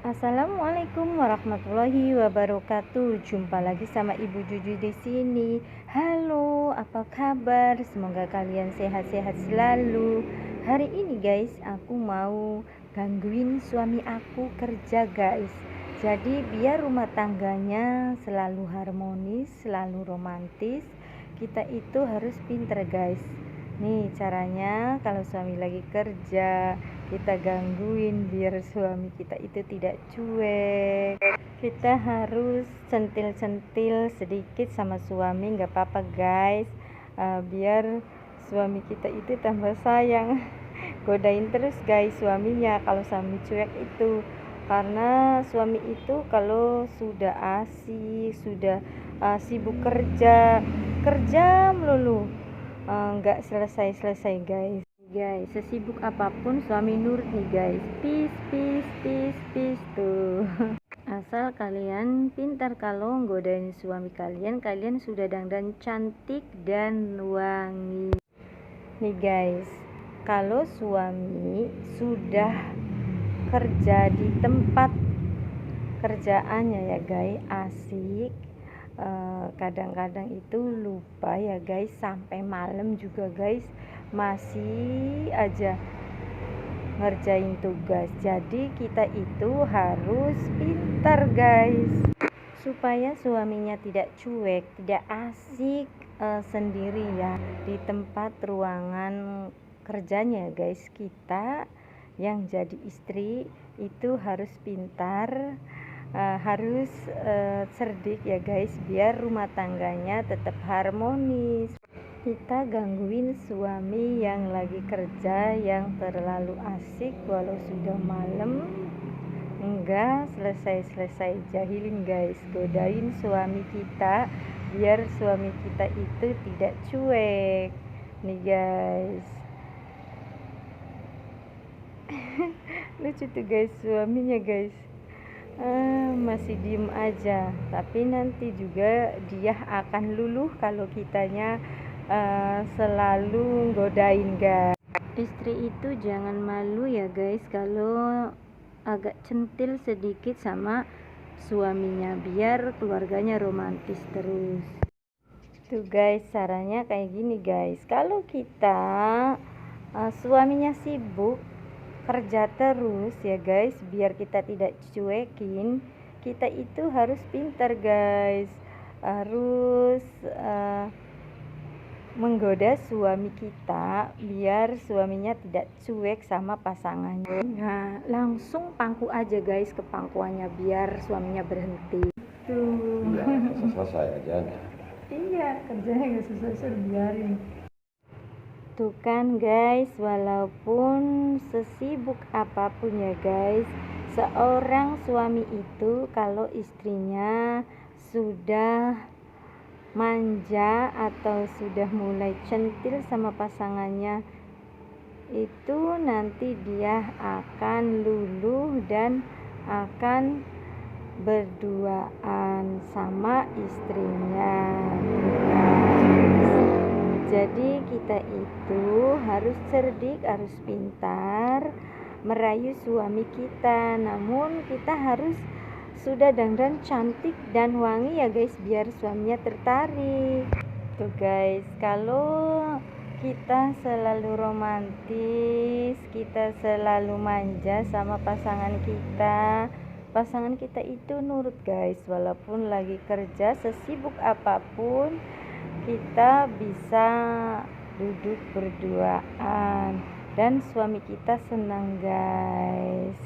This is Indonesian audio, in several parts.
Assalamualaikum warahmatullahi wabarakatuh. Jumpa lagi sama Ibu Juju di sini. Halo, apa kabar? Semoga kalian sehat-sehat selalu. Hari ini guys, aku mau gangguin suami aku kerja guys. Jadi biar rumah tangganya selalu harmonis, selalu romantis, kita itu harus pinter guys. Nih caranya, kalau suami lagi kerja, kita gangguin biar suami kita itu tidak cuek. Kita harus centil-centil sedikit sama suami, nggak apa-apa guys. Biar suami kita itu tambah sayang. Godain terus guys suaminya kalau suami cuek itu, karena suami itu kalau sudah asik, sudah sibuk kerja melulu, nggak selesai guys. Sesibuk apapun suami nurut nih guys. Peace tuh. Asal kalian pintar kalau godain suami kalian, kalian sudah dandan cantik dan wangi nih guys. Kalau suami sudah kerja di tempat kerjaannya ya guys, asik, kadang-kadang itu lupa ya guys, sampai malam juga guys masih aja ngerjain tugas. Jadi kita itu harus pintar guys, supaya suaminya tidak cuek, tidak asik sendiri ya di tempat ruangan kerjanya guys. Kita yang jadi istri itu harus pintar, harus cerdik ya guys, biar rumah tangganya tetap harmonis. Kita gangguin suami yang lagi kerja, yang terlalu asik walau sudah malam, enggak selesai jahilin guys. Godain suami kita biar suami kita itu tidak cuek nih guys. Lucu tuh guys suaminya guys, masih diem aja, tapi nanti juga dia akan luluh kalau kitanya selalu godain guys. Istri itu jangan malu ya guys kalau agak centil sedikit sama suaminya, biar keluarganya romantis terus. Tuh guys, caranya kayak gini guys. Kalau kita suaminya sibuk kerja terus ya guys, biar kita tidak cuekin, kita itu harus pintar guys, harus menggoda suami kita biar suaminya tidak cuek sama pasangannya. Nah, langsung pangku aja guys ke pangkuannya biar suaminya berhenti. Tuh. Iya, selesai aja. Iya, kerjanya gak selesai, biarin. Tuh kan guys, walaupun sesibuk apapun ya guys, seorang suami itu kalau istrinya sudah manja atau sudah mulai centil sama pasangannya, itu nanti dia akan luluh dan akan berduaan sama istrinya. Jadi kita itu harus cerdik, harus pintar merayu suami kita. Namun kita harus sudah dandan cantik dan wangi ya guys, biar suaminya tertarik. Tuh guys, kalau kita selalu romantis, kita selalu manja sama pasangan kita itu nurut guys. Walaupun lagi kerja sesibuk apapun, kita bisa duduk berduaan dan suami kita senang guys.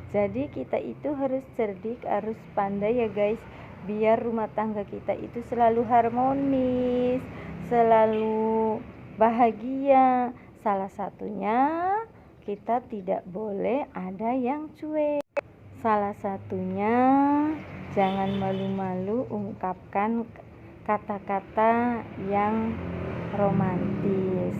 Jadi kita itu harus cerdik, harus pandai ya guys, biar rumah tangga kita itu selalu harmonis, selalu bahagia. Salah satunya kita tidak boleh ada yang cuek. Salah satunya jangan malu-malu ungkapkan kata-kata yang romantis.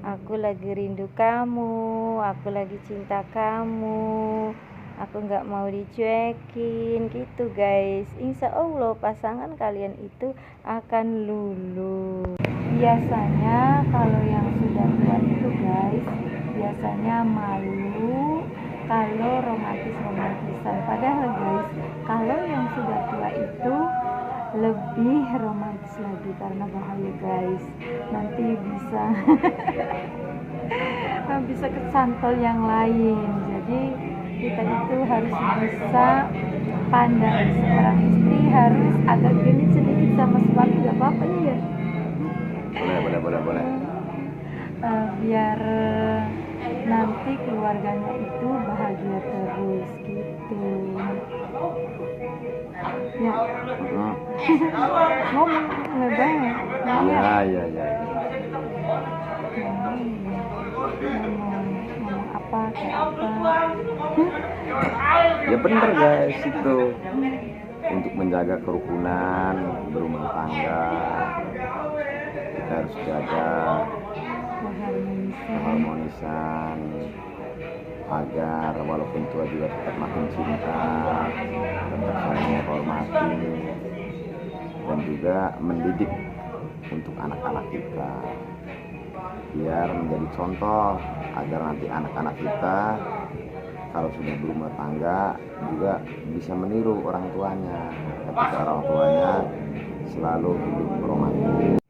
Aku lagi rindu kamu, aku lagi cinta kamu, aku gak mau dicuekin gitu guys. Insya Allah pasangan kalian itu akan luluh. Biasanya kalau yang sudah tua itu guys, biasanya malu kalau romantisan. Padahal guys, kalau yang sudah tua itu lebih romantis lagi, karena bahaya guys, nanti bisa bisa kesantol yang lain. Jadi kita itu harus bisa pandang, seorang istri harus agak genit sedikit sama suami, gak apa-apa ya. Boleh. Biar nanti keluarganya itu bahagia terus gitu ya. Ngomong lebar Ya. ngomong apa kayak apa. Ya bener guys, itu untuk menjaga kerukunan berumah tangga kita harus jaga keharmonisan agar walaupun tua juga tetap makin cinta, tetap saling menghormati, dan juga mendidik untuk anak-anak kita biar menjadi contoh agar nanti anak-anak kita kalau sudah berumah tangga juga bisa meniru orang tuanya ketika orang tuanya selalu hidup romantis.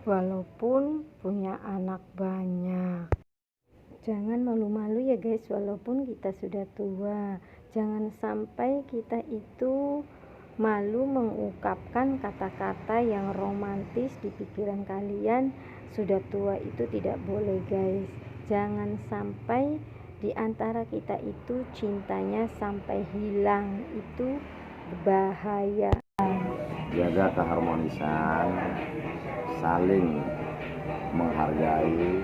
Walaupun punya anak banyak, jangan malu-malu ya guys, walaupun kita sudah tua. Jangan sampai kita itu malu mengungkapkan kata-kata yang romantis di pikiran kalian. Sudah tua itu tidak boleh guys. Jangan sampai di antara kita itu cintanya sampai hilang, itu bahaya. Jaga keharmonisan, saling menghargai,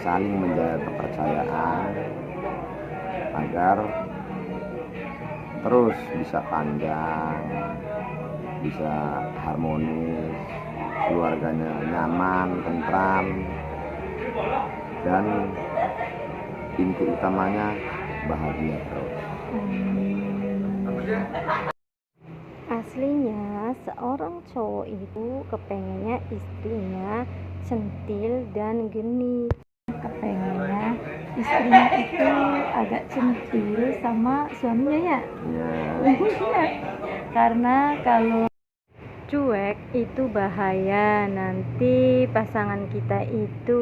saling menjaga kepercayaan agar terus bisa panjang, bisa harmonis, keluarganya nyaman, tentram, dan inti utamanya bahagia terus. Aslinya seorang cowok itu kepengennya istrinya centil dan genit, kepengennya istrinya itu agak centil sama suaminya ya. Karena kalau cuek itu bahaya, nanti pasangan kita itu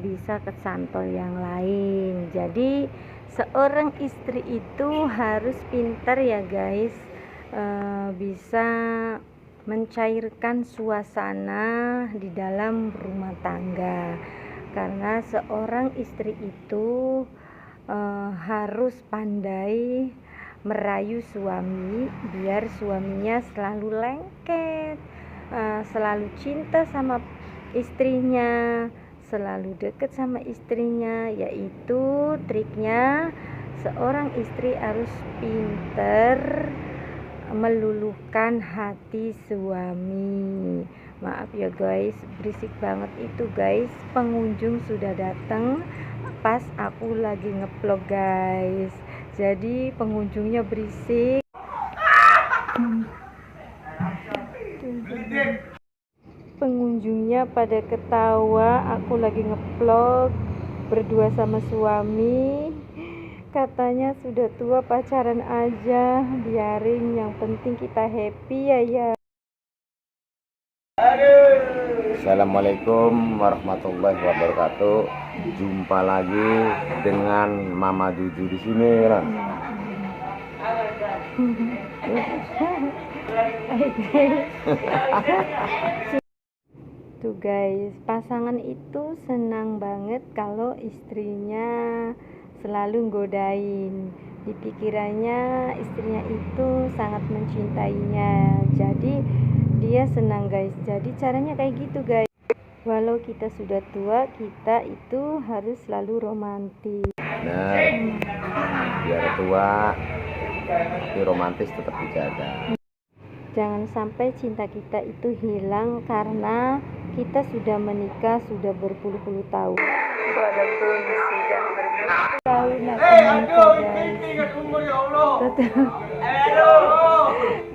bisa kesantol yang lain. Jadi seorang istri itu harus pintar ya guys, bisa mencairkan suasana di dalam rumah tangga. Karena seorang istri itu harus pandai merayu suami biar suaminya selalu lengket, selalu cinta sama istrinya, selalu dekat sama istrinya. Yaitu triknya, seorang istri harus pinter meluluhkan hati suami. Maaf ya guys, berisik banget itu guys, pengunjung sudah datang pas aku lagi nge-vlog guys, jadi pengunjungnya berisik. Pengunjungnya pada ketawa, aku lagi nge-vlog berdua sama suami. Katanya sudah tua pacaran aja, biarin, yang penting kita happy ya. Assalamualaikum warahmatullahi wabarakatuh. Jumpa lagi dengan Mama Juju di sini kan. Tuh guys, pasangan itu senang banget kalau istrinya selalu godain. Di pikirannya istrinya itu sangat mencintainya, jadi dia senang guys. Jadi caranya kayak gitu guys. Walau kita sudah tua, kita itu harus selalu romantis. Nah, biar tua tapi romantis tetap dijaga. Jangan sampai cinta kita itu hilang karena kita sudah menikah, sudah berpuluh-puluh tahun. Walaupun sudah berpuluh tahun aku menikah guys.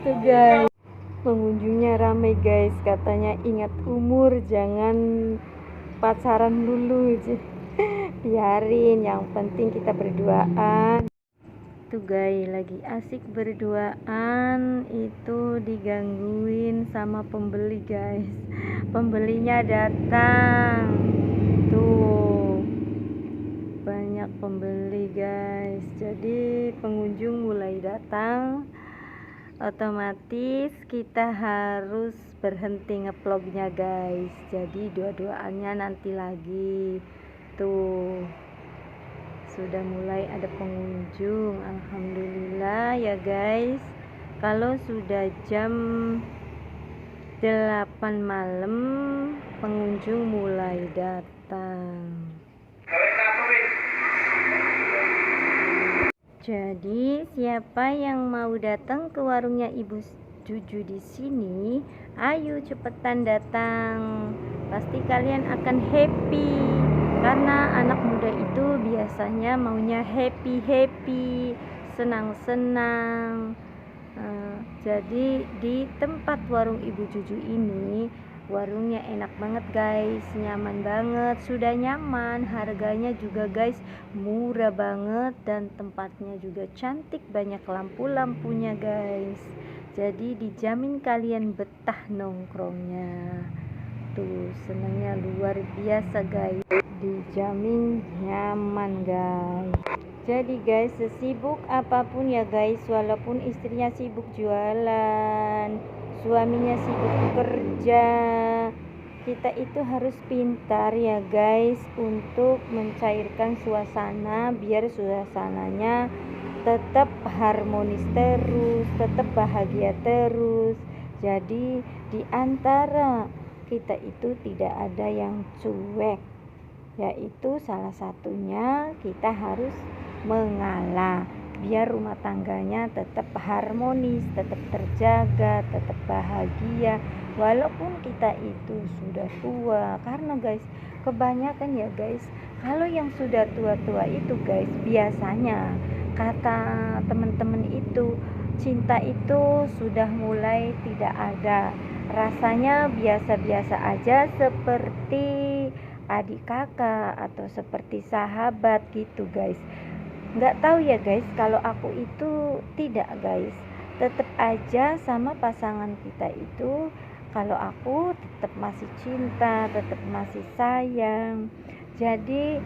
Tuh guys, pengunjungnya ramai guys. Katanya ingat umur, jangan pacaran dulu. Biarin, yang penting kita berduaan. Tuh guys, lagi asik berduaan itu digangguin sama pembeli guys. Pembelinya datang. Tuh, banyak pembeli guys. Jadi pengunjung mulai datang, otomatis kita harus berhenti ngevlognya guys. Jadi dua-duanya nanti lagi. Tuh, sudah mulai ada pengunjung, alhamdulillah ya guys. Kalau sudah jam 8 malam pengunjung mulai datang. Jadi siapa yang mau datang ke warungnya Ibu Juju di sini, ayo cepetan datang. Pasti kalian akan happy. Karena anak muda itu biasanya maunya happy, senang-senang. Jadi di tempat warung Ibu Juju ini, warungnya enak banget guys, nyaman banget, sudah nyaman, harganya juga guys murah banget, dan tempatnya juga cantik, banyak lampu-lampunya guys. Jadi dijamin kalian betah nongkrongnya. Tuh, senangnya luar biasa guys, dijamin nyaman guys. Jadi guys, sesibuk apapun ya guys, walaupun istrinya sibuk jualan, suaminya sibuk bekerja, kita itu harus pintar ya guys untuk mencairkan suasana biar suasananya tetap harmonis terus, tetap bahagia terus. Jadi di antara kita itu tidak ada yang cuek, yaitu salah satunya kita harus mengalah biar rumah tangganya tetap harmonis, tetap terjaga, tetap bahagia walaupun kita itu sudah tua. Karena guys, kebanyakan ya guys, kalau yang sudah tua-tua itu guys, biasanya kata teman-teman itu cinta itu sudah mulai tidak ada, rasanya biasa-biasa aja, seperti adik kakak atau seperti sahabat gitu guys. Nggak tahu ya guys, kalau aku itu tidak guys, tetap aja sama pasangan kita itu, kalau aku tetap masih cinta, tetap masih sayang. Jadi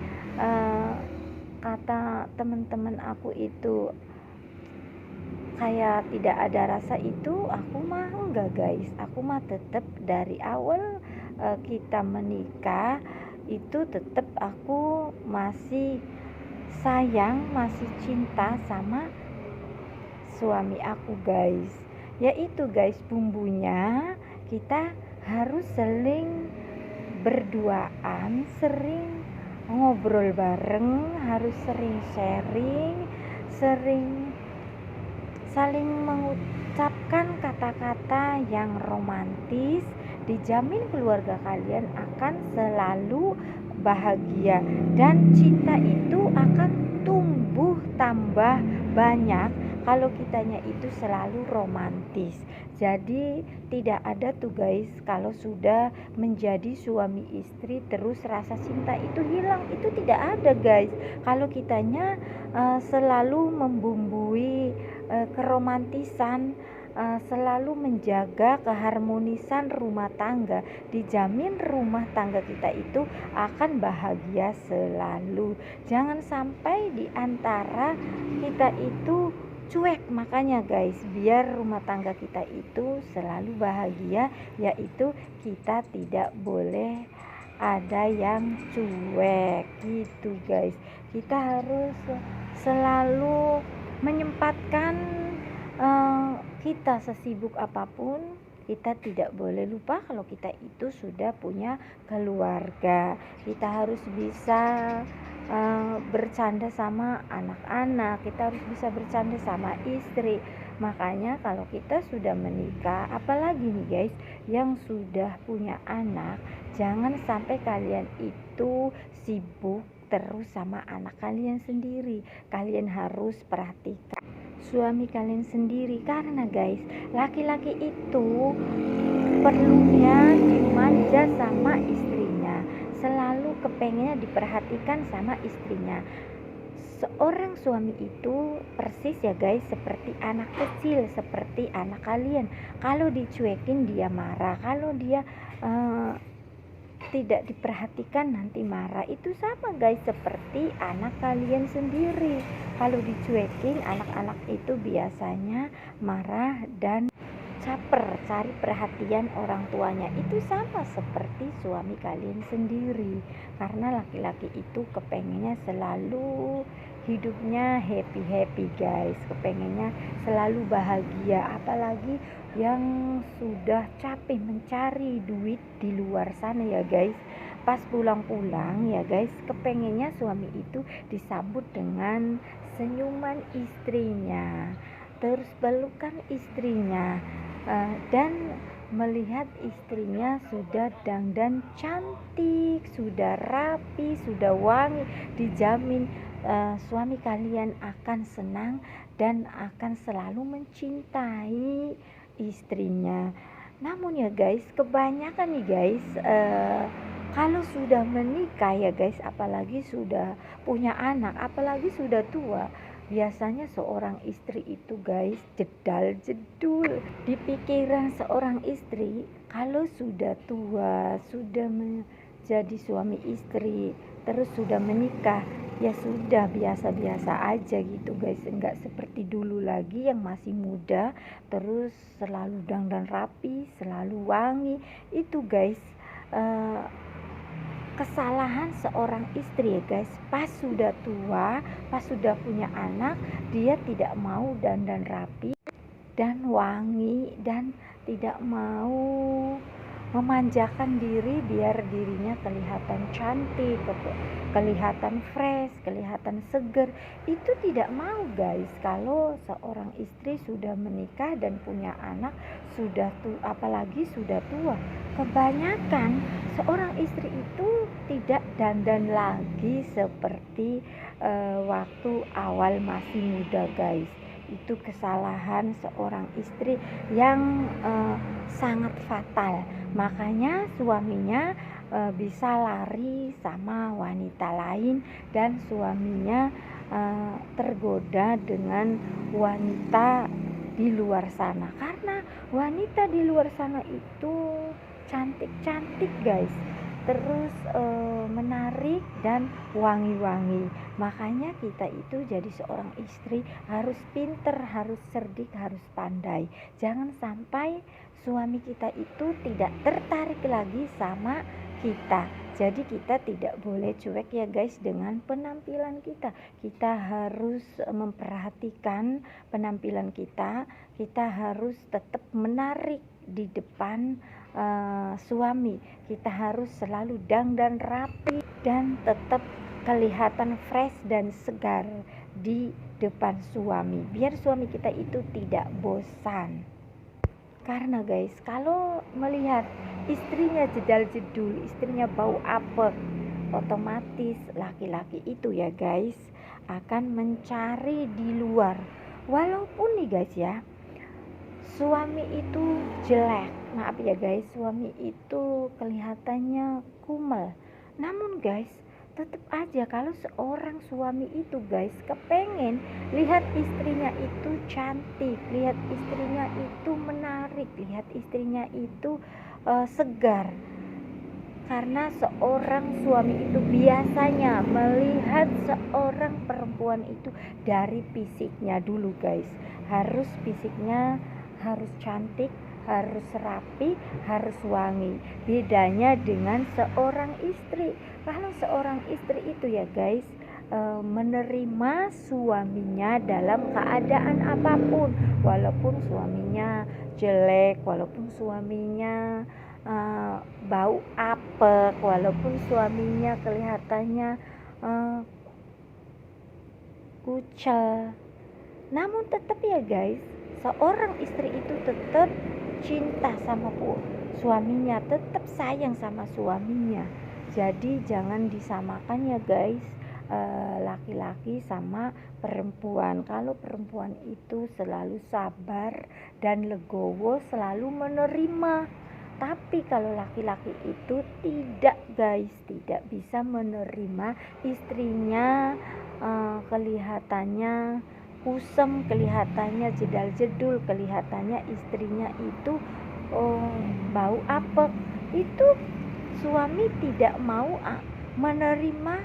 kata teman-teman aku itu kayak tidak ada rasa itu, aku mah enggak guys, aku mah tetap dari awal kita menikah itu tetap aku masih sayang, masih cinta sama suami aku guys. Yaitu guys, bumbunya kita harus saling berduaan, sering ngobrol bareng, harus sering sharing, sering saling mengucapkan kata-kata yang romantis. Dijamin keluarga kalian akan selalu bahagia, dan cinta itu akan tumbuh tambah banyak kalau kitanya itu selalu romantis. Jadi tidak ada tuh guys, kalau sudah menjadi suami istri terus rasa cinta itu hilang, itu tidak ada guys. Kalau kitanya selalu membumbui keromantisan, selalu menjaga keharmonisan rumah tangga, dijamin rumah tangga kita itu akan bahagia selalu. Jangan sampai di antara kita itu cuek. Makanya guys, biar rumah tangga kita itu selalu bahagia, yaitu kita tidak boleh ada yang cuek gitu guys. Kita harus selalu menyempatkan, kita sesibuk apapun, kita tidak boleh lupa kalau kita itu sudah punya keluarga. Kita harus bisa bercanda sama anak-anak, kita harus bisa bercanda sama istri. Makanya kalau kita sudah menikah, apalagi nih guys yang sudah punya anak, jangan sampai kalian itu sibuk terus sama anak kalian sendiri. Kalian harus perhatikan suami kalian sendiri, karena guys, laki-laki itu perlunya dimanja sama istrinya. Selalu kepengennya diperhatikan sama istrinya. Seorang suami itu persis ya guys seperti anak kecil, seperti anak kalian. Kalau dicuekin dia marah, kalau dia tidak diperhatikan nanti marah. Itu sama guys seperti anak kalian sendiri. Kalau dicuekin anak-anak itu biasanya marah dan caper, cari perhatian orang tuanya. Itu sama seperti suami kalian sendiri. Karena laki-laki itu kepengennya selalu hidupnya happy guys, kepengennya selalu bahagia. Apalagi yang sudah capek mencari duit di luar sana ya guys, pas pulang-pulang ya guys, kepengennya suami itu disambut dengan senyuman istrinya, terus pelukan istrinya, dan melihat istrinya sudah dandan cantik, sudah rapi, sudah wangi, dijamin suami kalian akan senang dan akan selalu mencintai istrinya. Namun ya guys, kebanyakan nih guys, kalau sudah menikah ya guys, apalagi sudah punya anak, apalagi sudah tua, biasanya seorang istri itu guys jedal jedul. Di pikiran seorang istri kalau sudah tua, sudah menjadi suami istri, terus sudah menikah, ya sudah biasa-biasa aja gitu guys, enggak seperti dulu lagi yang masih muda terus selalu dandan rapi, selalu wangi. Itu guys kesalahan seorang istri ya guys, pas sudah tua, pas sudah punya anak, dia tidak mau dandan rapi dan wangi dan tidak mau memanjakan diri biar dirinya kelihatan cantik, kelihatan fresh, kelihatan seger. Itu tidak mau guys. Kalau seorang istri sudah menikah dan punya anak, sudah apalagi sudah tua, kebanyakan seorang istri itu tidak dandan lagi seperti waktu awal masih muda guys. Itu kesalahan seorang istri yang sangat fatal. Makanya suaminya bisa lari sama wanita lain dan suaminya tergoda dengan wanita di luar sana. Karena wanita di luar sana itu cantik-cantik guys, terus menarik dan wangi-wangi. Makanya kita itu jadi seorang istri harus pinter, harus cerdik, harus pandai. Jangan sampai suami kita itu tidak tertarik lagi sama kita. Jadi kita tidak boleh cuek ya guys dengan penampilan kita. Kita harus memperhatikan penampilan kita. Kita harus tetap menarik di depan suami. Kita harus selalu dandan rapi dan tetap kelihatan fresh dan segar di depan suami, biar suami kita itu tidak bosan. Karena guys, kalau melihat istrinya jedal jedul, istrinya bau apek, otomatis laki-laki itu ya guys akan mencari di luar. Walaupun nih guys ya, suami itu jelek, maaf ya guys, suami itu kelihatannya kumel, namun guys tetap aja kalau seorang suami itu guys kepengen lihat istrinya itu cantik, lihat istrinya itu menarik, lihat istrinya itu segar. Karena seorang suami itu biasanya melihat seorang perempuan itu dari fisiknya dulu guys. Harus fisiknya harus cantik, harus rapi, harus wangi. Bedanya dengan seorang istri. Kalau seorang istri itu ya guys menerima suaminya dalam keadaan apapun, walaupun suaminya jelek, walaupun suaminya bau apek, walaupun suaminya kelihatannya kucel, namun tetap ya guys, seorang istri itu tetap cinta sama suaminya, tetap sayang sama suaminya. Jadi jangan disamakan ya guys, laki-laki sama perempuan. Kalau perempuan itu selalu sabar dan legowo, selalu menerima Tapi kalau laki-laki itu tidak guys, tidak bisa menerima istrinya kelihatannya kusem, kelihatannya jedal-jedul, kelihatannya istrinya itu oh, bau apek. Itu suami tidak mau menerima.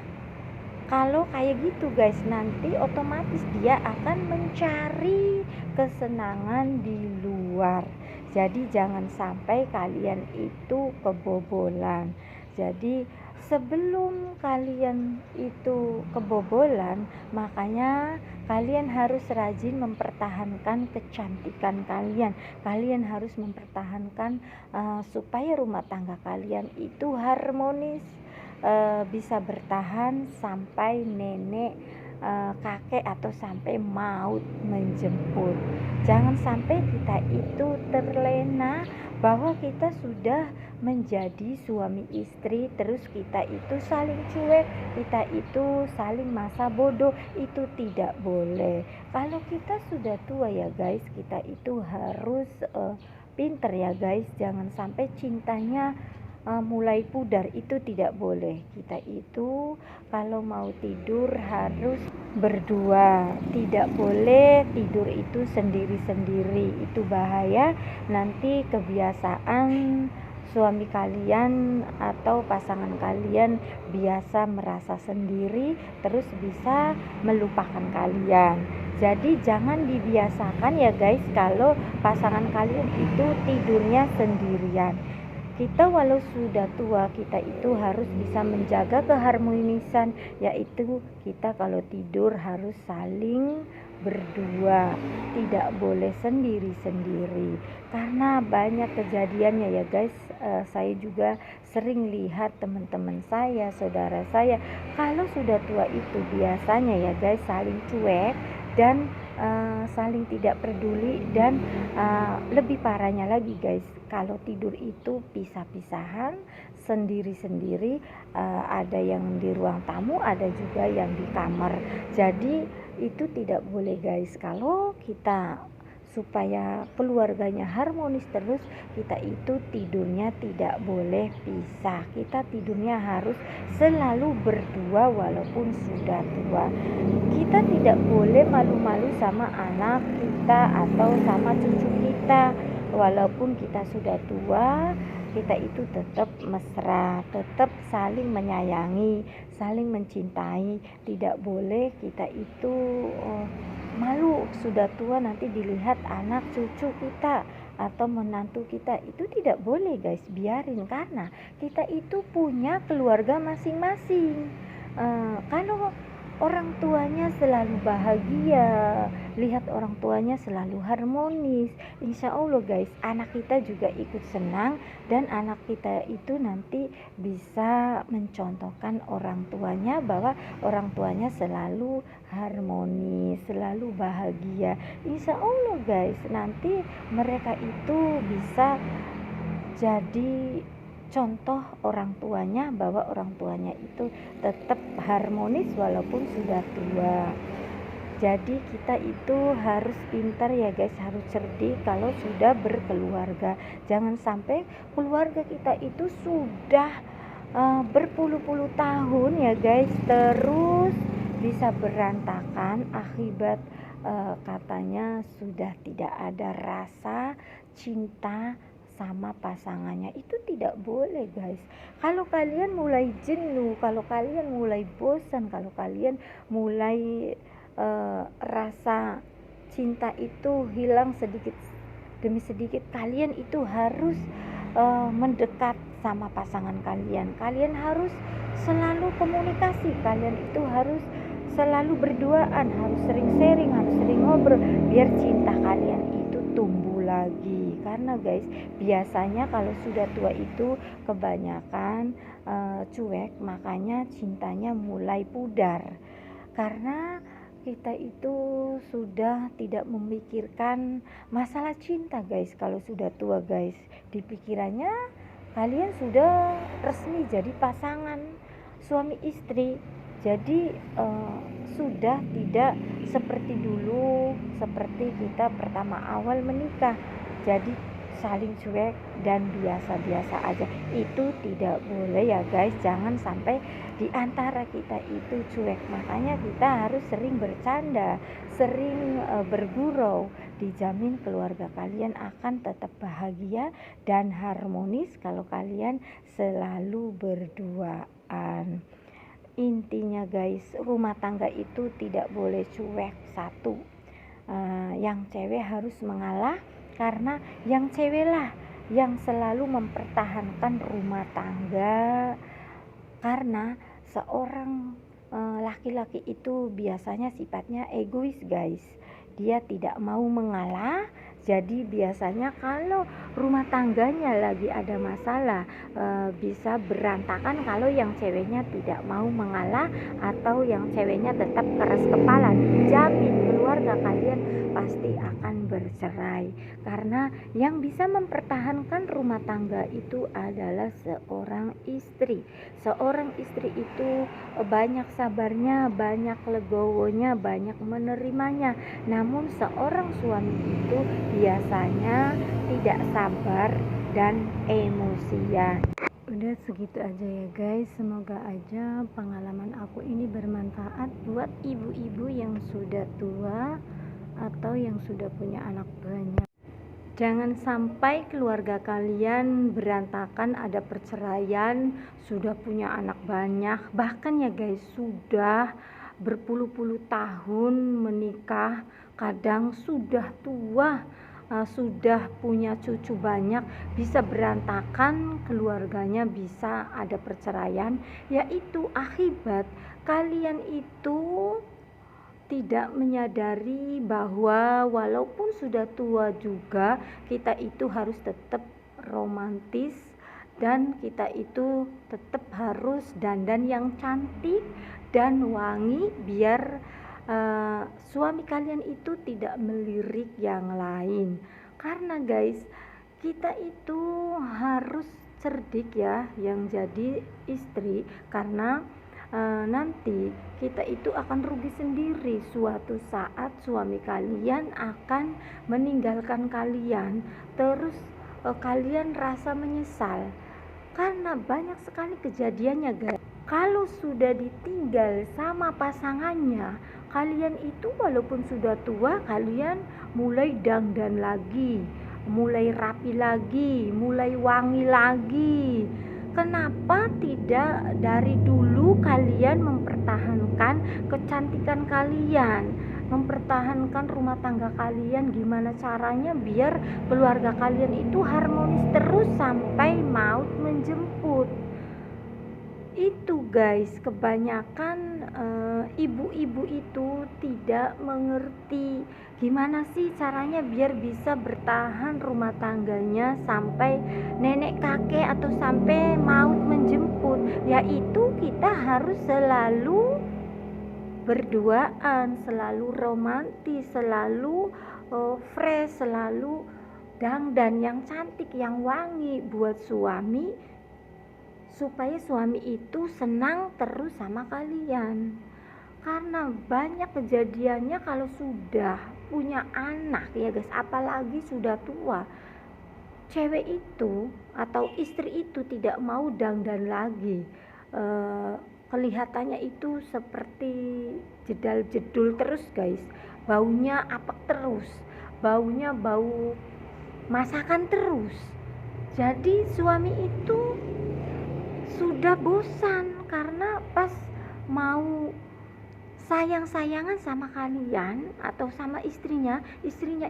Kalau kayak gitu guys, nanti otomatis dia akan mencari kesenangan di luar. Jadi jangan sampai kalian itu kebobolan. Jadi sebelum kalian itu kebobolan, makanya kalian harus rajin mempertahankan kecantikan kalian. Kalian harus mempertahankan supaya rumah tangga kalian itu harmonis, bisa bertahan sampai nenek, kakek, atau sampai maut menjemput. Jangan sampai kita itu terlena bahwa kita sudah menjadi suami istri, terus kita itu saling cuek, kita itu saling masa bodoh. Itu tidak boleh. Kalau kita sudah tua ya guys, kita itu harus pinter ya guys. Jangan sampai cintanya mulai pudar. Itu tidak boleh. Kita itu kalau mau tidur harus berdua, tidak boleh tidur itu sendiri-sendiri. Itu bahaya. Nanti kebiasaan suami kalian atau pasangan kalian biasa merasa sendiri, terus bisa melupakan kalian. Jadi jangan dibiasakan ya guys kalau pasangan kalian itu tidurnya sendirian. Kita walau sudah tua, kita itu harus bisa menjaga keharmonisan, yaitu kita kalau tidur harus saling berdua, tidak boleh sendiri-sendiri. Karena banyak kejadiannya ya guys, saya juga sering lihat teman-teman saya, saudara saya, kalau sudah tua itu biasanya ya guys saling cuek dan saling tidak peduli. Dan lebih parahnya lagi guys, kalau tidur itu pisah-pisahan, sendiri-sendiri, ada yang di ruang tamu, ada juga yang di kamar. Jadi itu tidak boleh guys. Kalau kita supaya keluarganya harmonis terus, kita itu tidurnya tidak boleh pisah. Kita tidurnya harus selalu berdua walaupun sudah tua. Kita tidak boleh malu-malu sama anak kita atau sama cucu kita. Walaupun kita sudah tua, kita itu tetap mesra, tetap saling menyayangi, saling mencintai. Tidak boleh kita itu malu sudah tua nanti dilihat anak cucu kita atau menantu kita. Itu tidak boleh guys, biarin, karena kita itu punya keluarga masing-masing. Kalau orang tuanya selalu bahagia, lihat orang tuanya selalu harmonis, insya Allah guys, anak kita juga ikut senang. Dan anak kita itu nanti bisa mencontohkan orang tuanya bahwa orang tuanya selalu harmonis, selalu bahagia. Insya Allah guys, nanti mereka itu bisa jadi contoh orang tuanya, bahwa orang tuanya itu tetap harmonis walaupun sudah tua. Jadi kita itu harus pintar ya guys, harus cerdik kalau sudah berkeluarga. Jangan sampai keluarga kita itu sudah berpuluh-puluh tahun ya guys, terus bisa berantakan akibat katanya sudah tidak ada rasa cinta sama pasangannya. Itu tidak boleh guys. Kalau kalian mulai jenuh, kalau kalian mulai bosan, kalau kalian mulai rasa cinta itu hilang sedikit demi sedikit, kalian itu harus mendekat sama pasangan kalian. Kalian harus selalu komunikasi, kalian itu harus selalu berduaan, harus sering sharing, harus sering ngobrol, biar cinta kalian itu tumbuh lagi. Karena guys, biasanya kalau sudah tua itu kebanyakan cuek, makanya cintanya mulai pudar. Karena kita itu sudah tidak memikirkan masalah cinta guys. Kalau sudah tua guys, di pikirannya kalian sudah resmi jadi pasangan suami istri. Jadi sudah tidak seperti dulu, seperti kita pertama awal menikah. Jadi saling cuek dan biasa-biasa aja. Itu tidak boleh ya guys, jangan sampai di antara kita itu cuek. Makanya kita harus sering bercanda, sering bergurau. Dijamin keluarga kalian akan tetap bahagia dan harmonis kalau kalian selalu berduaan. Intinya guys, rumah tangga itu tidak boleh cuek. Satu, yang cewek harus mengalah, karena yang cewek lah yang selalu mempertahankan rumah tangga. Karena seorang laki-laki itu biasanya sifatnya egois guys, dia tidak mau mengalah. Jadi biasanya kalau rumah tangganya lagi ada masalah, bisa berantakan kalau yang ceweknya tidak mau mengalah atau yang ceweknya tetap keras kepala. Dijamin keluarga kalian pasti akan bercerai, karena yang bisa mempertahankan rumah tangga itu adalah seorang istri. Seorang istri itu banyak sabarnya, banyak legowonya, banyak menerimanya. Namun seorang suami itu biasanya tidak sabar dan emosian. Udah segitu aja ya guys, semoga aja pengalaman aku ini bermanfaat buat ibu-ibu yang sudah tua atau yang sudah punya anak banyak. Jangan sampai keluarga kalian berantakan, ada perceraian, sudah punya anak banyak, bahkan ya guys sudah berpuluh-puluh tahun menikah, kadang sudah tua, sudah punya cucu banyak, bisa berantakan keluarganya, bisa ada perceraian, yaitu akibat kalian itu tidak menyadari bahwa walaupun sudah tua juga kita itu harus tetap romantis, dan kita itu tetap harus dandan yang cantik dan wangi biar suami kalian itu tidak melirik yang lain. Karena guys, kita itu harus cerdik ya yang jadi istri, karena nanti kita itu akan rugi sendiri. Suatu saat suami kalian akan meninggalkan kalian, terus kalian rasa menyesal, karena banyak sekali kejadiannya guys. Kalau sudah ditinggal sama pasangannya, kalian itu walaupun sudah tua, kalian mulai dandan lagi, mulai rapi lagi, mulai wangi lagi. Kenapa tidak dari dulu kalian mempertahankan kecantikan kalian, mempertahankan rumah tangga kalian? Gimana caranya biar keluarga kalian itu harmonis terus sampai maut menjemput? Itu guys, kebanyakan ibu-ibu itu tidak mengerti gimana sih caranya biar bisa bertahan rumah tangganya sampai nenek kakek atau sampai maut menjemput. Yaitu kita harus selalu berduaan, selalu romantis, selalu fresh, selalu dandan yang cantik, yang wangi buat suami, supaya suami itu senang terus sama kalian. Karena banyak kejadiannya kalau sudah punya anak ya guys, apalagi sudah tua, cewek itu atau istri itu tidak mau dandan lagi, kelihatannya itu seperti jedal-jedul terus guys, baunya apek terus, baunya bau masakan terus. Jadi suami itu sudah bosan, karena pas mau sayang-sayangan sama kalian atau sama istrinya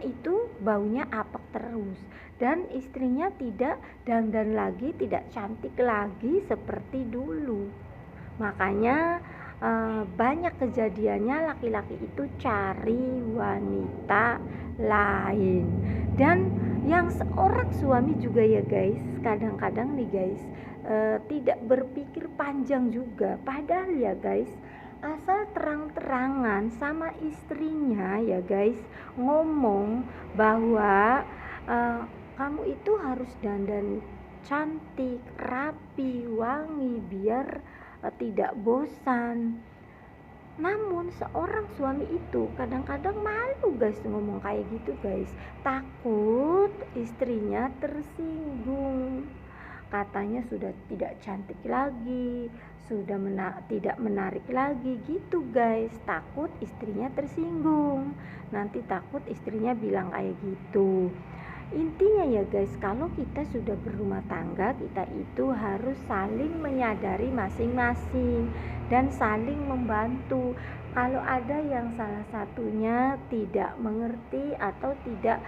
itu baunya apek terus, dan istrinya tidak dandan lagi, tidak cantik lagi seperti dulu. Makanya banyak kejadiannya laki-laki itu cari wanita lain. Dan yang seorang suami juga ya guys, kadang-kadang nih guys, tidak berpikir panjang juga. Padahal ya guys, asal terang-terangan sama istrinya ya guys, ngomong bahwa kamu itu harus dandan cantik, rapi, wangi biar tidak bosan. Namun seorang suami itu kadang-kadang malu guys ngomong kayak gitu guys, takut istrinya tersinggung. Katanya sudah tidak cantik lagi, sudah tidak menarik lagi gitu guys, takut istrinya tersinggung. Nanti takut istrinya bilang kayak gitu. Intinya ya guys, kalau kita sudah berumah tangga, kita itu harus saling menyadari masing-masing dan saling membantu. Kalau ada yang salah satunya tidak mengerti atau tidak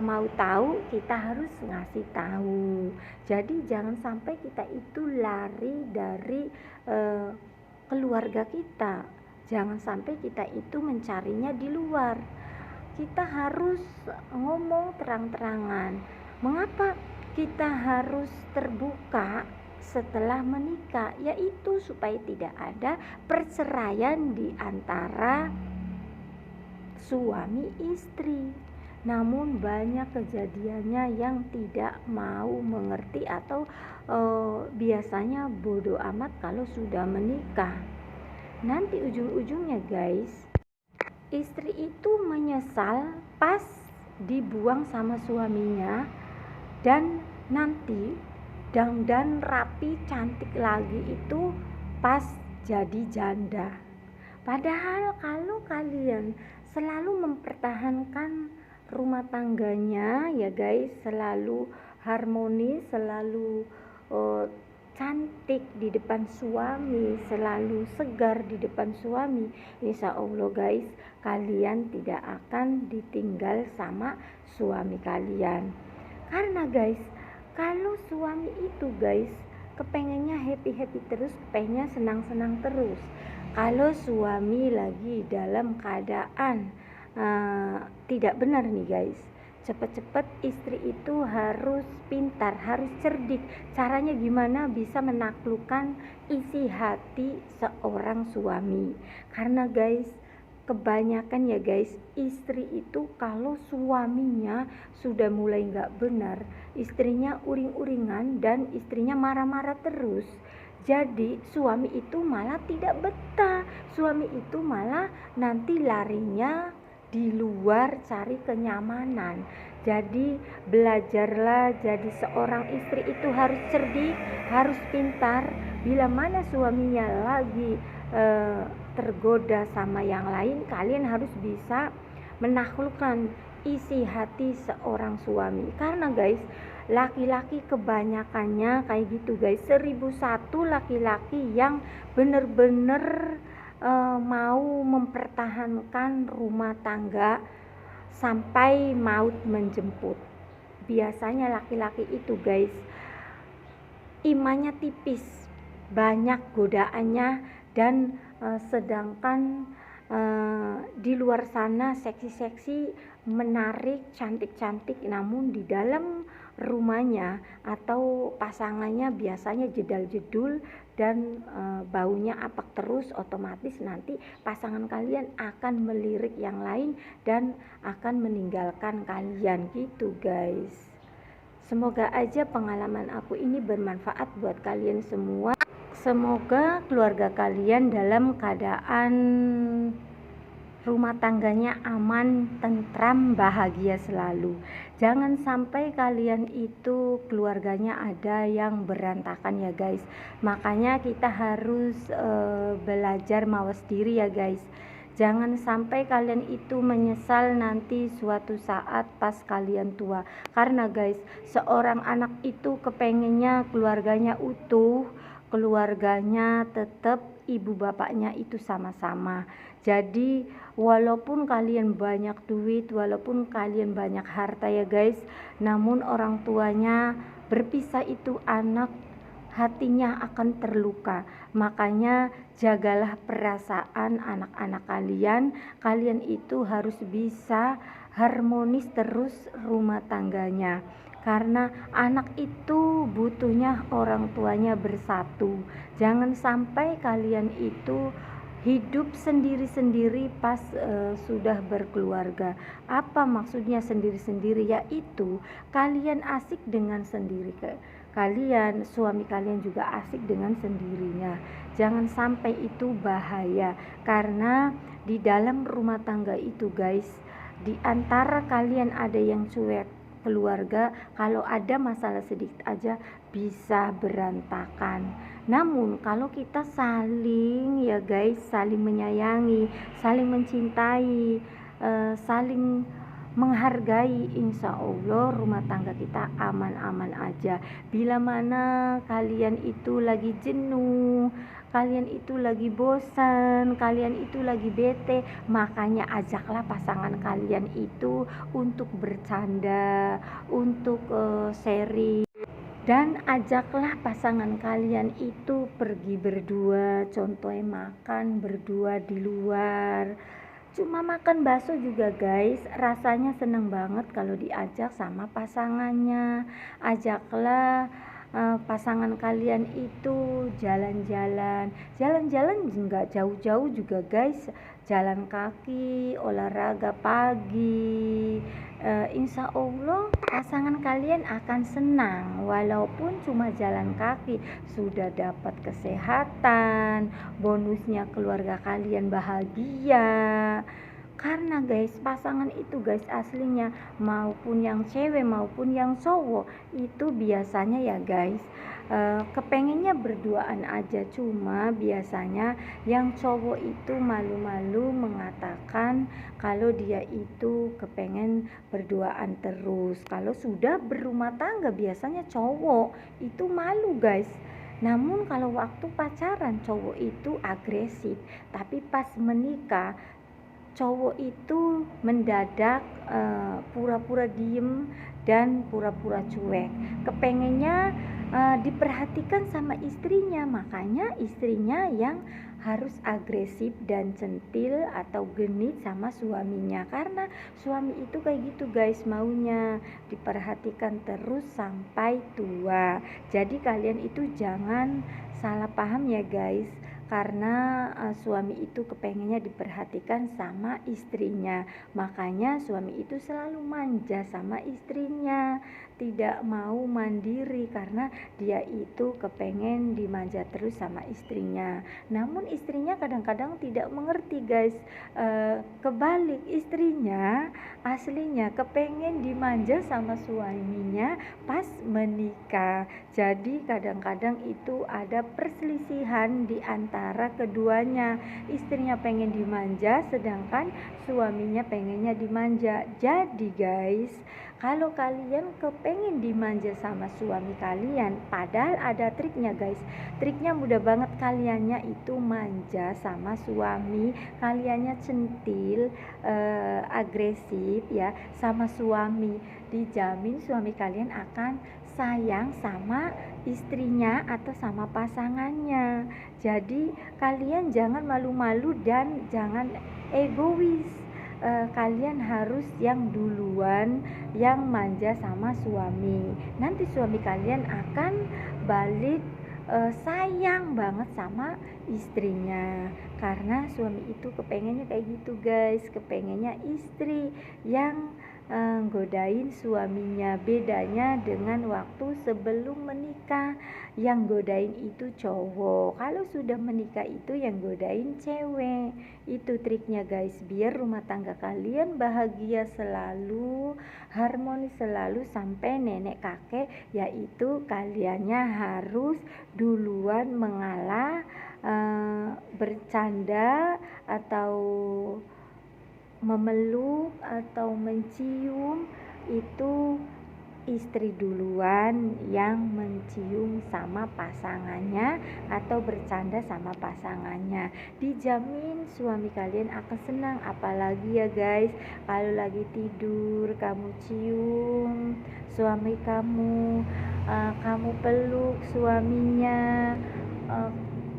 mau tahu, kita harus ngasih tahu. Jadi jangan sampai kita itu lari dari keluarga kita. Jangan sampai kita itu mencarinya di luar. Kita harus ngomong terang-terangan. Mengapa kita harus terbuka setelah menikah? Yaitu supaya tidak ada perceraian di antara suami istri. Namun banyak kejadiannya yang tidak mau mengerti atau biasanya bodoh amat kalau sudah menikah. Nanti ujung-ujungnya guys, istri itu menyesal pas dibuang sama suaminya, dan nanti dandan rapi cantik lagi itu pas jadi janda. Padahal kalau kalian selalu mempertahankan rumah tangganya ya guys, selalu harmonis, selalu cantik di depan suami, selalu segar di depan suami, insya Allah guys, kalian tidak akan ditinggal sama suami kalian. Karena guys, kalau suami itu guys kepengennya happy-happy terus, kepengennya senang-senang terus. Kalau suami lagi dalam keadaan tidak benar nih guys, cepet-cepet istri itu harus pintar, harus cerdik. Caranya gimana bisa menaklukkan isi hati seorang suami. Karena guys, kebanyakan ya guys, istri itu kalau suaminya sudah mulai gak benar, istrinya uring-uringan dan istrinya marah-marah terus. Jadi suami itu malah tidak betah, suami itu malah nanti larinya di luar cari kenyamanan. Jadi belajarlah jadi seorang istri itu harus cerdik, harus pintar. Bila mana suaminya lagi tergoda sama yang lain, kalian harus bisa menaklukkan isi hati seorang suami. Karena guys, laki-laki kebanyakannya kayak gitu guys, 1001 laki-laki yang bener-bener mau mempertahankan rumah tangga sampai maut menjemput. Biasanya laki-laki itu guys imannya tipis, banyak godaannya, dan sedangkan di luar sana seksi-seksi, menarik, cantik-cantik, namun di dalam rumahnya atau pasangannya biasanya jedal-jedul dan baunya apak terus. Otomatis nanti pasangan kalian akan melirik yang lain dan akan meninggalkan kalian gitu guys. Semoga aja pengalaman aku ini bermanfaat buat kalian semua. Semoga keluarga kalian dalam keadaan rumah tangganya aman, tentram, bahagia selalu. Jangan sampai kalian itu keluarganya ada yang berantakan ya guys. Makanya kita harus belajar mawas diri ya guys. Jangan sampai kalian itu menyesal nanti suatu saat pas kalian tua. Karena guys, seorang anak itu kepengennya keluarganya utuh, keluarganya tetap ibu bapaknya itu sama-sama. Jadi walaupun kalian banyak duit, walaupun kalian banyak harta ya guys, namun orang tuanya berpisah itu anak hatinya akan terluka. Makanya jagalah perasaan anak-anak kalian. Kalian itu harus bisa harmonis terus rumah tangganya. Karena anak itu butuhnya orang tuanya bersatu. Jangan sampai kalian itu hidup sendiri-sendiri pas sudah berkeluarga. Apa maksudnya sendiri-sendiri? Yaitu kalian asik dengan sendiri. kalian, suami kalian juga asik dengan sendirinya. Jangan sampai itu bahaya, karena di dalam rumah tangga itu guys, di antara kalian ada yang cuek keluarga, kalau ada masalah sedikit aja bisa berantakan. Namun kalau kita saling ya guys, saling menyayangi, saling mencintai, saling menghargai, insya Allah rumah tangga kita aman-aman aja. Bila mana kalian itu lagi jenuh, kalian itu lagi bosan, kalian itu lagi bete, makanya ajaklah pasangan kalian itu untuk bercanda, untuk sharing, dan ajaklah pasangan kalian itu pergi berdua, contohnya makan berdua di luar. Cuma makan bakso juga guys, rasanya seneng banget kalau diajak sama pasangannya. Ajaklah pasangan kalian itu jalan-jalan. Jalan-jalan nggak jauh-jauh juga guys, jalan kaki, olahraga pagi. Insya Allah pasangan kalian akan senang, walaupun cuma jalan kaki sudah dapat kesehatan, bonusnya keluarga kalian bahagia. Karena guys, pasangan itu guys aslinya, maupun yang cewek maupun yang cowok itu biasanya ya guys, kepengennya berduaan aja. Cuma biasanya yang cowok itu malu-malu mengatakan kalau dia itu kepengen berduaan terus. Kalau sudah berumah tangga biasanya cowok itu malu guys. Namun kalau waktu pacaran cowok itu agresif, tapi pas menikah cowok itu mendadak pura-pura diem dan pura-pura cuek. Kepengennya diperhatikan sama istrinya, makanya istrinya yang harus agresif dan centil atau genit sama suaminya. Karena suami itu kayak gitu guys, maunya diperhatikan terus sampai tua. Jadi kalian itu jangan salah paham ya guys, karena suami itu kepengennya diperhatikan sama istrinya, makanya suami itu selalu manja sama istrinya, tidak mau mandiri karena dia itu kepengen dimanja terus sama istrinya. Namun istrinya kadang-kadang tidak mengerti guys, kebalik, istrinya aslinya kepengen dimanja sama suaminya pas menikah. Jadi kadang-kadang itu ada perselisihan di antara keduanya. Istrinya pengen dimanja sedangkan suaminya pengennya dimanja. Jadi guys, kalau kalian kepengen dimanja sama suami kalian, padahal ada triknya guys. Triknya mudah banget, kaliannya itu manja sama suami, kaliannya centil, agresif ya sama suami. Dijamin suami kalian akan sayang sama istrinya atau sama pasangannya. Jadi kalian jangan malu-malu dan jangan egois. Kalian harus yang duluan yang manja sama suami. Nanti suami kalian akan balik sayang banget sama istrinya, karena suami itu kepengennya kayak gitu guys, kepengennya istri yang godain suaminya. Bedanya dengan waktu sebelum menikah, yang godain itu cowok, kalau sudah menikah itu yang godain cewek. Itu triknya guys, biar rumah tangga kalian bahagia selalu, harmonis selalu sampai nenek kakek, yaitu kaliannya harus duluan mengalah, bercanda atau memeluk atau mencium. Itu istri duluan yang mencium sama pasangannya atau bercanda sama pasangannya. Dijamin suami kalian akan senang. Apalagi ya guys, kalau lagi tidur kamu cium suami kamu, kamu peluk suaminya,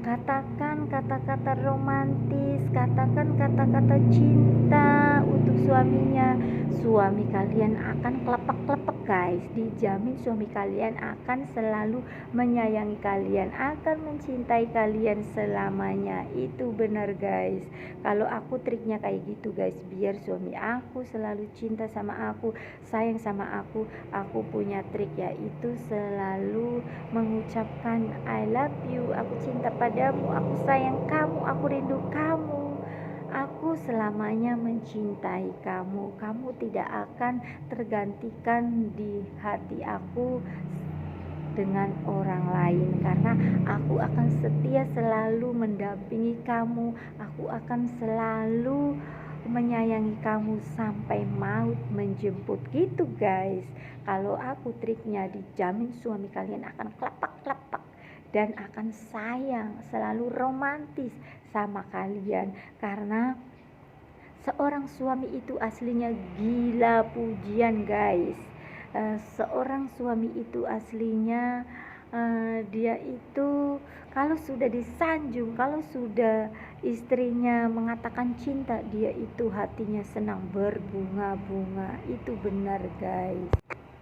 katakan kata-kata romantis, katakan kata-kata cinta untuk suaminya. suami kalian akan klepek-klepek guys. Dijamin suami kalian akan selalu menyayangi kalian, akan mencintai kalian selamanya. Itu benar guys. Kalau aku triknya kayak gitu guys, biar suami aku selalu cinta sama aku, sayang sama aku punya trik, yaitu selalu mengucapkan I love you, aku cinta padamu, aku sayang kamu, aku rindu kamu, aku selamanya mencintai kamu. Kamu tidak akan tergantikan di hati aku dengan orang lain, karena aku akan setia selalu mendampingi kamu. Aku akan selalu menyayangi kamu sampai maut menjemput gitu guys. Kalau aku triknya, dijamin suami kalian akan kelepak-kelepak dan akan sayang, selalu romantis sama kalian, karena seorang suami itu aslinya gila pujian guys. Seorang suami itu aslinya dia itu kalau sudah disanjung, kalau sudah istrinya mengatakan cinta, dia itu hatinya senang berbunga-bunga. Itu benar guys.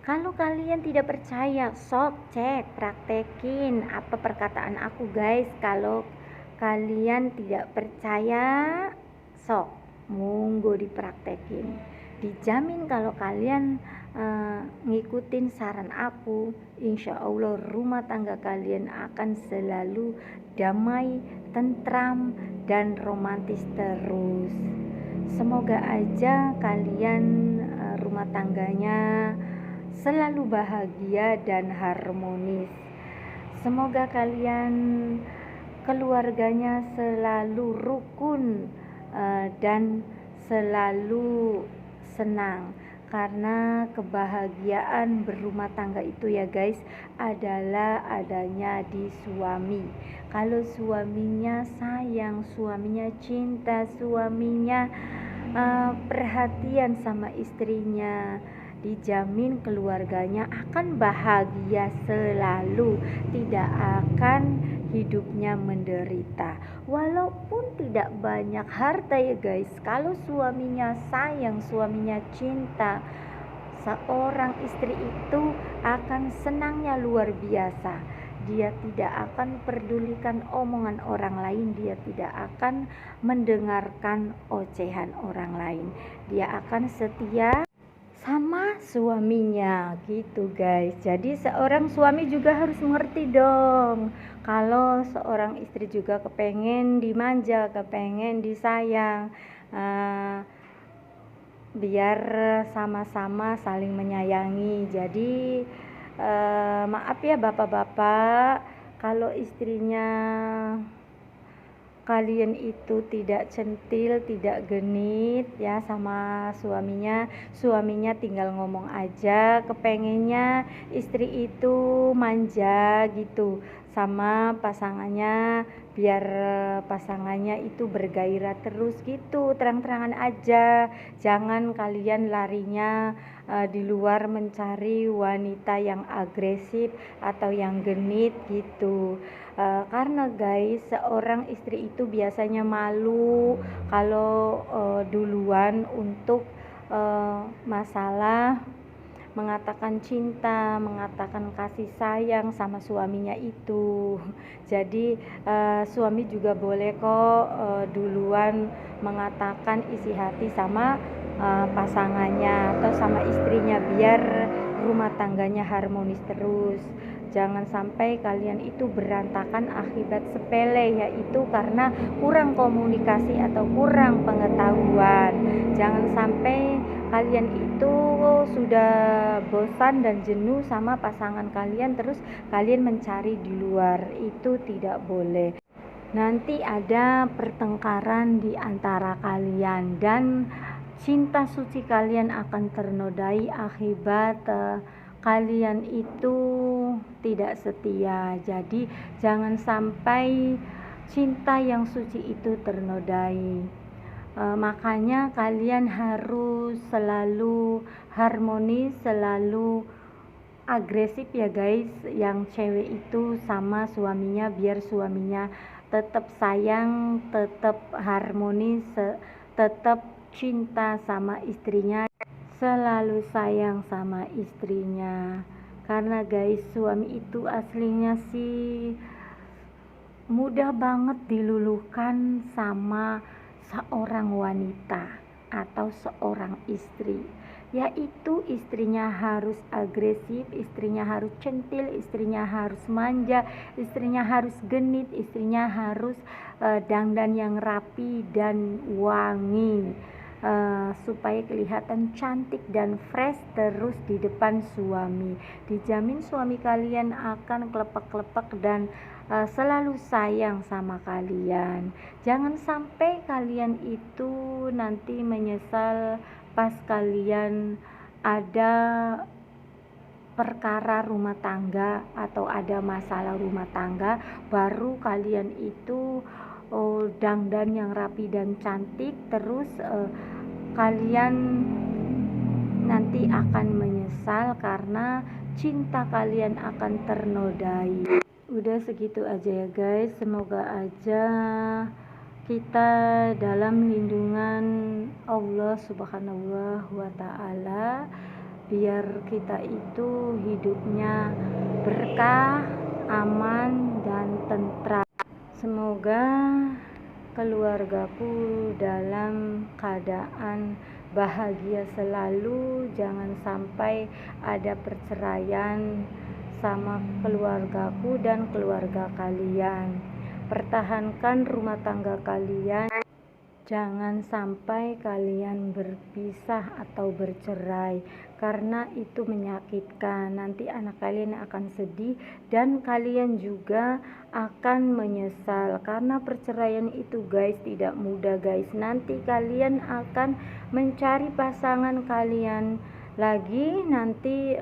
Kalau kalian tidak percaya, sok cek, praktekin apa perkataan aku guys. Kalau kalian tidak percaya, sok monggo dipraktekin. Dijamin kalau kalian ngikutin saran aku, insya Allah rumah tangga kalian akan selalu damai, tentram, dan romantis terus. Semoga aja kalian rumah tangganya selalu bahagia dan harmonis. Semoga kalian keluarganya selalu rukun dan selalu senang, karena kebahagiaan berumah tangga itu ya guys adalah adanya di suami. Kalau suaminya sayang, suaminya cinta, suaminya perhatian sama istrinya, dijamin keluarganya akan bahagia selalu, tidak akan hidupnya menderita. Walaupun tidak banyak harta ya guys, kalau suaminya sayang, suaminya cinta, seorang istri itu akan senangnya luar biasa. Dia tidak akan pedulikan omongan orang lain, dia tidak akan mendengarkan ocehan orang lain. Dia akan setia sama suaminya gitu guys. Jadi seorang suami juga harus mengerti dong, kalau seorang istri juga kepengen dimanja, kepengen disayang, biar sama-sama saling menyayangi. Jadi maaf ya bapak-bapak, kalau istrinya kalian itu tidak centil, tidak genit ya sama suaminya tinggal ngomong aja kepengennya istri itu manja gitu sama pasangannya, biar pasangannya itu bergairah terus gitu. Terang-terangan aja, jangan kalian larinya di luar mencari wanita yang agresif atau yang genit gitu. Karena guys, seorang istri itu biasanya malu kalau duluan untuk masalah mengatakan cinta, mengatakan kasih sayang sama suaminya itu. Jadi suami juga boleh kok duluan mengatakan isi hati sama pasangannya atau sama istrinya, biar rumah tangganya harmonis terus. Jangan sampai kalian itu berantakan akibat sepele, yaitu karena kurang komunikasi atau kurang pengetahuan. Jangan sampai kalian itu sudah bosan dan jenuh sama pasangan kalian, terus kalian mencari di luar. Itu tidak boleh. Nanti ada pertengkaran di antara kalian dan cinta suci kalian akan ternodai akibat kalian itu tidak setia. Jadi jangan sampai cinta yang suci itu ternodai. Makanya kalian harus selalu harmonis, selalu agresif ya guys, yang cewek itu sama suaminya, biar suaminya tetap sayang, tetap harmonis, tetap cinta sama istrinya selalu sayang sama istrinya. Karena guys, suami itu aslinya sih mudah banget diluluhkan sama seorang wanita atau seorang istri, yaitu istrinya harus agresif, istrinya harus centil, istrinya harus manja, istrinya harus genit, istrinya harus dandan yang rapi dan wangi, supaya kelihatan cantik dan fresh terus di depan suami. Dijamin suami kalian akan klepek-klepek dan selalu sayang sama kalian. Jangan sampai kalian itu nanti menyesal pas kalian ada perkara rumah tangga atau ada masalah rumah tangga, baru kalian itu dandan yang rapi dan cantik, terus kalian nanti akan menyesal karena cinta kalian akan ternodai. Udah segitu aja ya guys, semoga aja kita dalam lindungan Allah Subhanahu wa Ta'ala, biar kita itu hidupnya berkah, aman dan tentram. Semoga keluargaku dalam keadaan bahagia selalu, jangan sampai ada perceraian sama keluargaku dan keluarga kalian. Pertahankan rumah tangga kalian, jangan sampai kalian berpisah atau bercerai, karena itu menyakitkan. Nanti anak kalian akan sedih dan kalian juga akan menyesal, karena perceraian itu guys tidak mudah guys. Nanti kalian akan mencari pasangan kalian lagi, nanti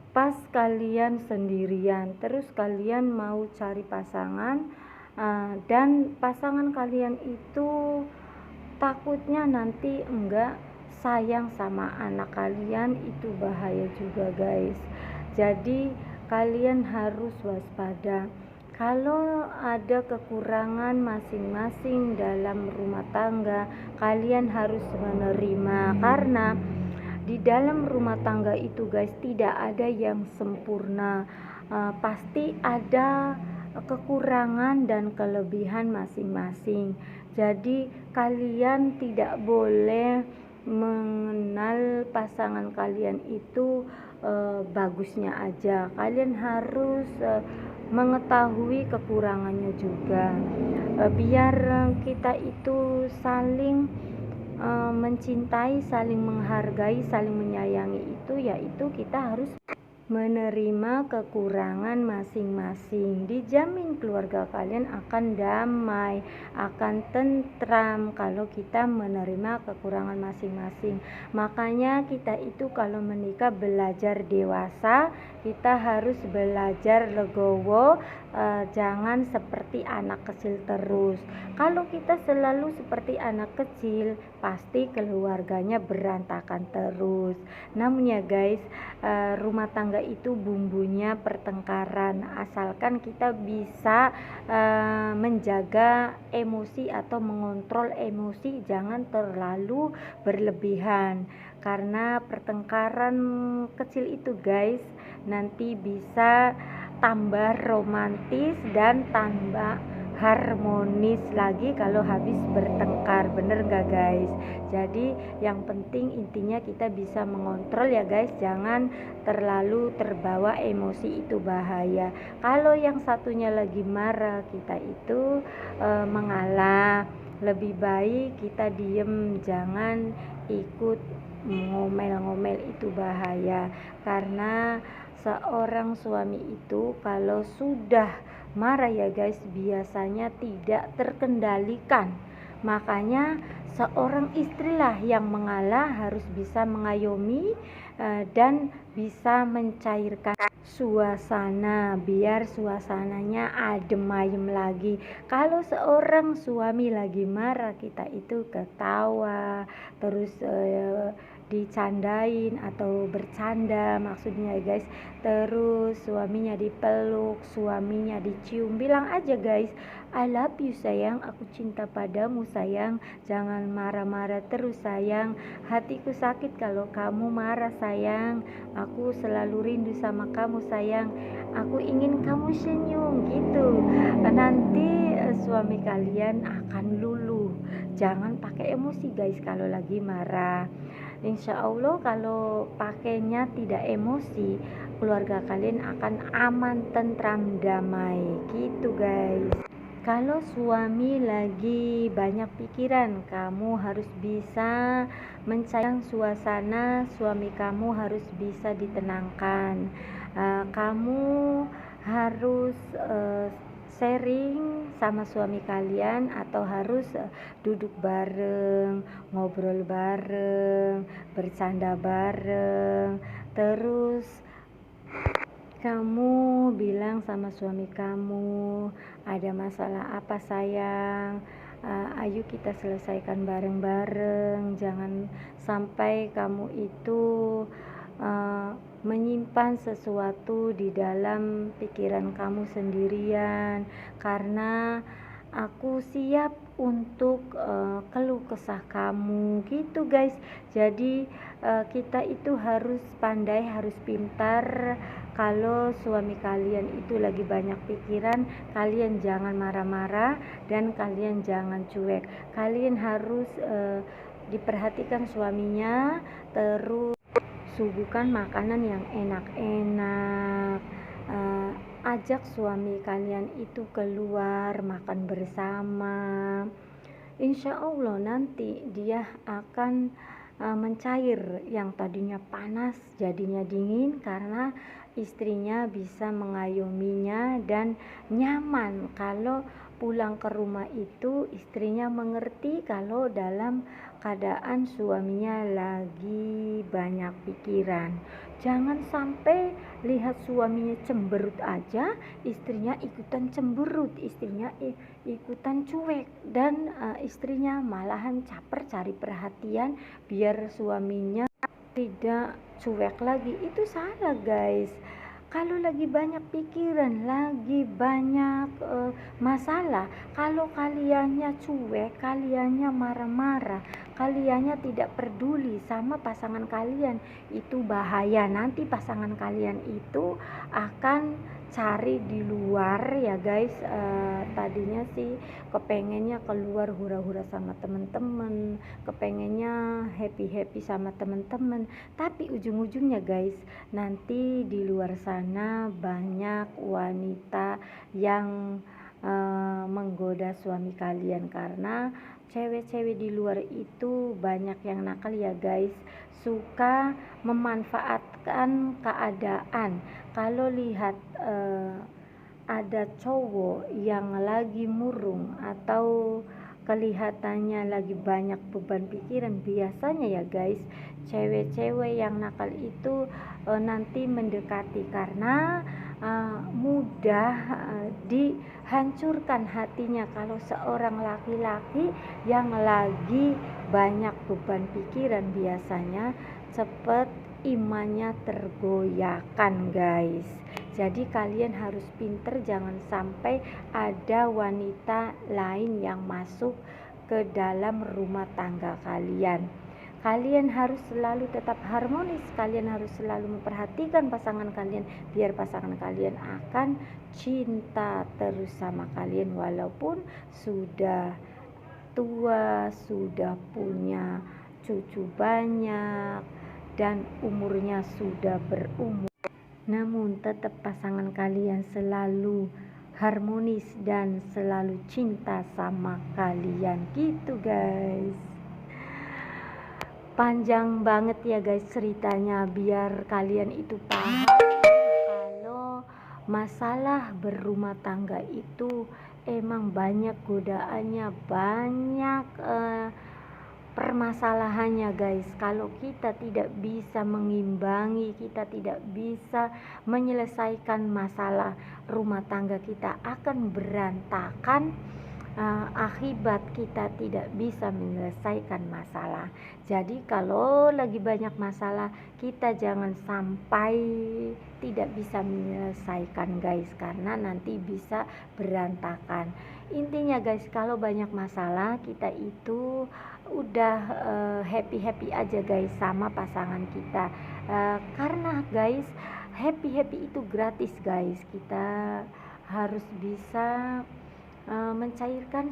pas kalian sendirian, terus kalian mau cari pasangan, dan pasangan kalian itu takutnya nanti enggak sayang sama anak kalian, itu bahaya juga guys. Jadi kalian harus waspada. Kalau ada kekurangan masing-masing dalam rumah tangga, kalian harus menerima, karena di dalam rumah tangga itu guys tidak ada yang sempurna, pasti ada kekurangan dan kelebihan masing-masing. Jadi kalian tidak boleh mengenal pasangan kalian itu bagusnya aja, kalian harus mengetahui kekurangannya juga, biar kita itu saling mencintai, saling menghargai, saling menyayangi, itu yaitu kita harus menerima kekurangan masing-masing. Dijamin keluarga kalian akan damai, akan tentram kalau kita menerima kekurangan masing-masing. Makanya kita itu kalau menikah belajar dewasa, kita harus belajar legowo, jangan seperti anak kecil terus. Kalau kita selalu seperti anak kecil, pasti keluarganya berantakan terus. Namun ya guys, rumah tangga itu bumbunya pertengkaran, asalkan kita bisa menjaga emosi atau mengontrol emosi, jangan terlalu berlebihan, karena pertengkaran kecil itu guys nanti bisa tambah romantis dan tambah harmonis lagi kalau habis bertengkar, bener gak guys? Jadi yang penting intinya kita bisa mengontrol ya guys, jangan terlalu terbawa emosi, itu bahaya. Kalau yang satunya lagi marah, kita itu mengalah, lebih baik kita diem, jangan ikut ngomel-ngomel, itu bahaya. Karena seorang suami itu kalau sudah marah ya guys, biasanya tidak terkendalikan. Makanya seorang istrilah yang mengalah, harus bisa mengayomi dan bisa mencairkan suasana, biar suasananya adem ayem lagi. Kalau seorang suami lagi marah, kita itu ketawa terus dicandain atau bercanda maksudnya ya guys, terus suaminya dipeluk, suaminya dicium, bilang aja guys, I love you sayang, aku cinta padamu sayang, jangan marah-marah terus sayang, hatiku sakit kalau kamu marah sayang, aku selalu rindu sama kamu sayang, aku ingin kamu senyum gitu. Nanti suami kalian akan luluh. Jangan pakai emosi guys kalau lagi marah. Insya Allah kalau pakainya tidak emosi, keluarga kalian akan aman, tentram, damai gitu guys. Kalau suami lagi banyak pikiran, kamu harus bisa mencari suasana, suami kamu harus bisa ditenangkan. Kamu harus sharing sama suami kalian atau harus duduk bareng, ngobrol bareng, bercanda bareng, terus kamu bilang sama suami kamu, ada masalah apa sayang? Ayo kita selesaikan bareng-bareng. Jangan sampai kamu itu menyimpan sesuatu di dalam pikiran kamu sendirian, karena aku siap untuk keluh kesah kamu gitu guys. Jadi kita itu harus pandai, harus pintar. Kalau suami kalian itu lagi banyak pikiran, kalian jangan marah-marah dan kalian jangan cuek. Kalian harus diperhatikan suaminya, terus suguhkan makanan yang enak-enak, ajak suami kalian itu keluar makan bersama. Insya Allah nanti dia akan mencair, yang tadinya panas jadinya dingin karena istrinya bisa mengayominya dan nyaman. Kalau pulang ke rumah itu istrinya mengerti kalau dalam keadaan suaminya lagi banyak pikiran. Jangan sampai lihat suaminya cemberut aja, istrinya ikutan cemberut, istrinya ikutan cuek, dan istrinya malahan caper cari perhatian biar suaminya tidak cuek lagi. Itu salah guys. Kalau lagi banyak pikiran, lagi banyak masalah, kalau kaliannya cuek, kaliannya marah-marah, kaliannya tidak peduli sama pasangan kalian, itu bahaya. Nanti pasangan kalian itu akan cari di luar ya guys. Tadinya sih kepengennya keluar hura-hura sama temen-temen, kepengennya happy-happy sama temen-temen, tapi ujung-ujungnya guys, nanti di luar sana banyak wanita yang menggoda suami kalian, karena cewek-cewek di luar itu banyak yang nakal ya guys, suka memanfaatkan keadaan. Kalau lihat ada cowok yang lagi murung atau kelihatannya lagi banyak beban pikiran, biasanya ya guys, cewek-cewek yang nakal itu nanti mendekati, karena mudah dihancurkan hatinya. Kalau seorang laki-laki yang lagi banyak beban pikiran, biasanya cepat imannya tergoyahkan guys. Jadi kalian harus pinter, jangan sampai ada wanita lain yang masuk ke dalam rumah tangga kalian. Kalian harus selalu tetap harmonis, kalian harus selalu memperhatikan pasangan kalian, biar pasangan kalian akan cinta terus sama kalian walaupun sudah tua, sudah punya cucu banyak, dan umurnya sudah berumur. Namun tetap pasangan kalian selalu harmonis dan selalu cinta sama kalian gitu guys. Panjang banget ya guys ceritanya, biar kalian itu paham kalau masalah berumah tangga itu emang banyak godaannya, banyak permasalahannya guys. Kalau kita tidak bisa mengimbangi, kita tidak bisa menyelesaikan masalah rumah tangga, kita akan berantakan akibat kita tidak bisa menyelesaikan masalah. Jadi kalau lagi banyak masalah, kita jangan sampai tidak bisa menyelesaikan guys, karena nanti bisa berantakan. Intinya guys, kalau banyak masalah kita itu udah happy aja guys sama pasangan kita, karena guys happy itu gratis guys. Kita harus bisa mencairkan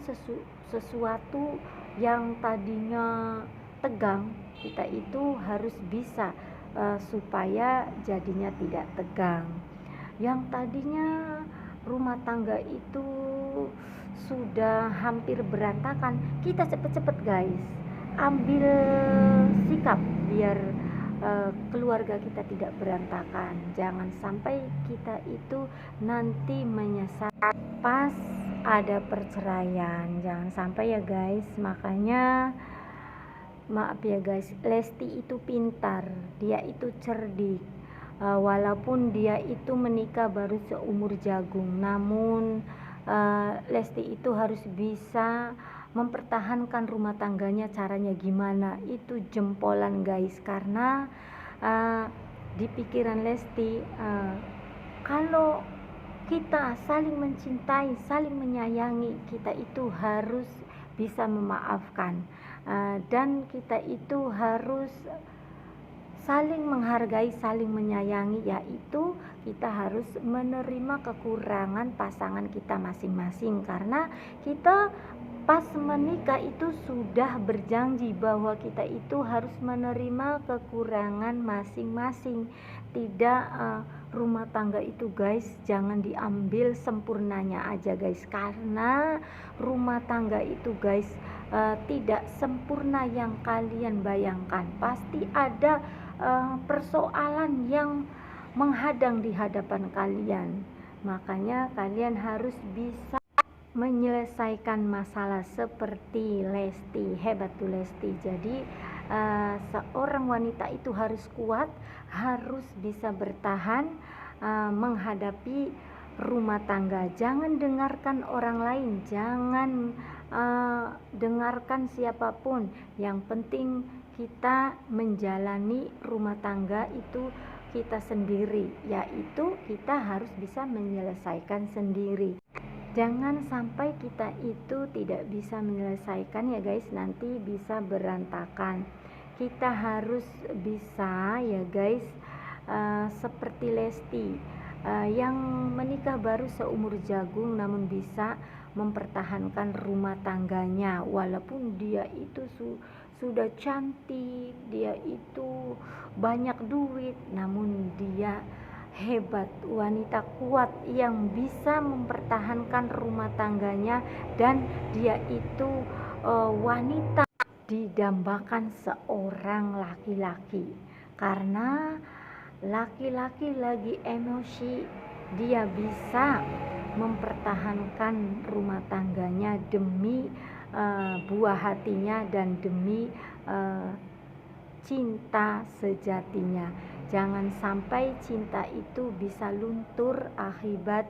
sesuatu yang tadinya tegang, kita itu harus bisa supaya jadinya tidak tegang. Yang tadinya rumah tangga itu sudah hampir berantakan, kita cepet-cepet guys ambil sikap biar keluarga kita tidak berantakan. Jangan sampai kita itu nanti menyesal pas ada perceraian, jangan sampai ya guys. Makanya maaf ya guys, Lesti itu pintar, dia itu cerdik. Walaupun dia itu menikah baru seumur jagung, namun Lesti itu harus bisa mempertahankan rumah tangganya. Caranya gimana? Itu jempolan guys, karena di pikiran Lesti, kalau kita saling mencintai, saling menyayangi, kita itu harus bisa memaafkan, dan kita itu harus saling menghargai, saling menyayangi, yaitu kita harus menerima kekurangan pasangan kita masing-masing. Karena kita pas menikah itu sudah berjanji bahwa kita itu harus menerima kekurangan masing-masing. Tidak rumah tangga itu guys, jangan diambil sempurnanya aja guys, karena rumah tangga itu guys tidak sempurna yang kalian bayangkan. Pasti ada persoalan yang menghadang di hadapan kalian. Makanya kalian harus bisa menyelesaikan masalah seperti Lesti. Hebat tuh Lesti. Jadi seorang wanita itu harus kuat, harus bisa bertahan menghadapi rumah tangga. Jangan dengarkan orang lain, jangan dengarkan siapapun. Yang penting kita menjalani rumah tangga itu kita sendiri, yaitu kita harus bisa menyelesaikan sendiri. Jangan sampai kita itu tidak bisa menyelesaikan ya guys, nanti bisa berantakan. Kita harus bisa ya guys, seperti Lesti yang menikah baru seumur jagung namun bisa mempertahankan rumah tangganya. Walaupun dia itu sudah cantik, dia itu banyak duit, namun dia hebat, wanita kuat yang bisa mempertahankan rumah tangganya. Dan dia itu wanita didambakan seorang laki-laki, karena laki-laki lagi emosi, dia bisa mempertahankan rumah tangganya demi buah hatinya dan demi cinta sejatinya. Jangan sampai cinta itu bisa luntur akibat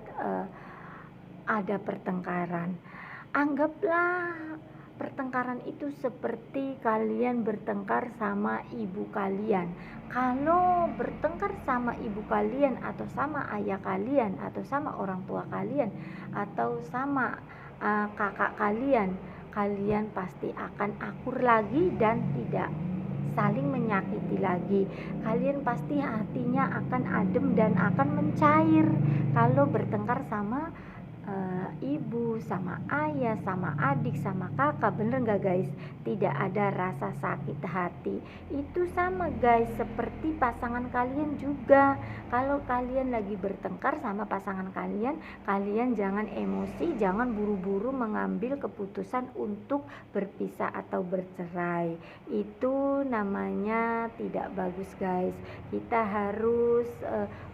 ada pertengkaran. Anggaplah pertengkaran itu seperti kalian bertengkar sama ibu kalian. Kalau bertengkar sama ibu kalian atau sama ayah kalian atau sama orang tua kalian atau sama kakak kalian, kalian pasti akan akur lagi dan tidak saling menyakiti lagi. Kalian pasti hatinya akan adem dan akan mencair. Kalau bertengkar sama ibu, sama ayah, sama adik, sama kakak, bener gak guys? Tidak ada rasa sakit hati. Itu sama guys seperti pasangan kalian juga. Kalau kalian lagi bertengkar sama pasangan kalian, kalian jangan emosi, jangan buru-buru mengambil keputusan untuk berpisah atau bercerai. Itu namanya tidak bagus guys. Kita harus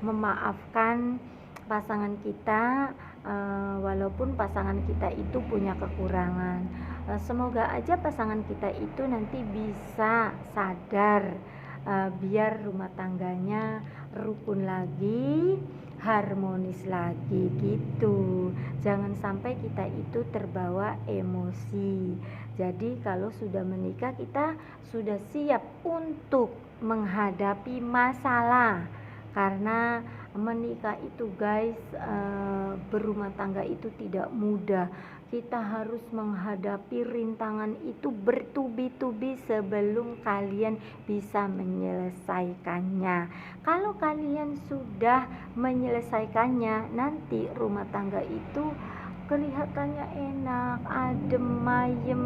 memaafkan pasangan kita, walaupun pasangan kita itu punya kekurangan. Semoga aja pasangan kita itu nanti bisa sadar, biar rumah tangganya rukun lagi, harmonis lagi gitu. Jangan sampai kita itu terbawa emosi. Jadi kalau sudah menikah kita sudah siap untuk menghadapi masalah, karena menikah itu guys, berumah tangga itu tidak mudah. Kita harus menghadapi rintangan itu bertubi-tubi sebelum kalian bisa menyelesaikannya. Kalau kalian sudah menyelesaikannya, nanti rumah tangga itu kelihatannya enak, adem, ayem,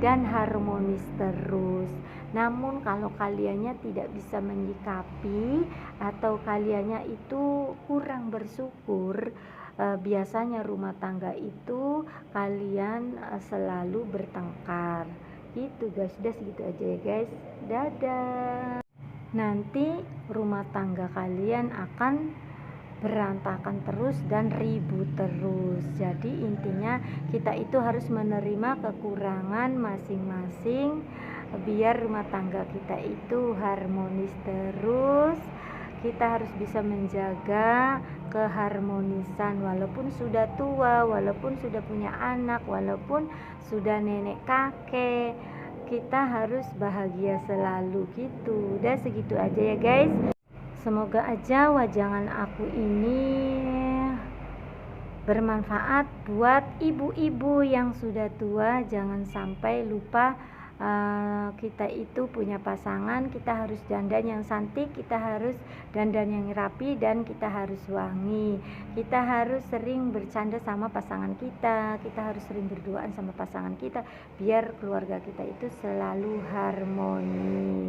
dan harmonis terus. Namun kalau kaliannya tidak bisa menyikapi atau kaliannya itu kurang bersyukur, biasanya rumah tangga itu kalian selalu bertengkar gitu guys. Udah segitu aja ya guys, dadah. Nanti rumah tangga kalian akan berantakan terus dan ribut terus. Jadi intinya kita itu harus menerima kekurangan masing-masing biar rumah tangga kita itu harmonis terus. Kita harus bisa menjaga keharmonisan walaupun sudah tua, walaupun sudah punya anak, walaupun sudah nenek kakek. Kita harus bahagia selalu gitu. Udah segitu aja ya guys. Semoga aja wajangan aku ini bermanfaat buat ibu-ibu yang sudah tua. Jangan sampai lupa kita itu punya pasangan, kita harus dandan yang cantik, kita harus dandan yang rapi, dan kita harus wangi. Kita harus sering bercanda sama pasangan kita harus sering berduaan sama pasangan kita biar keluarga kita itu selalu harmonis.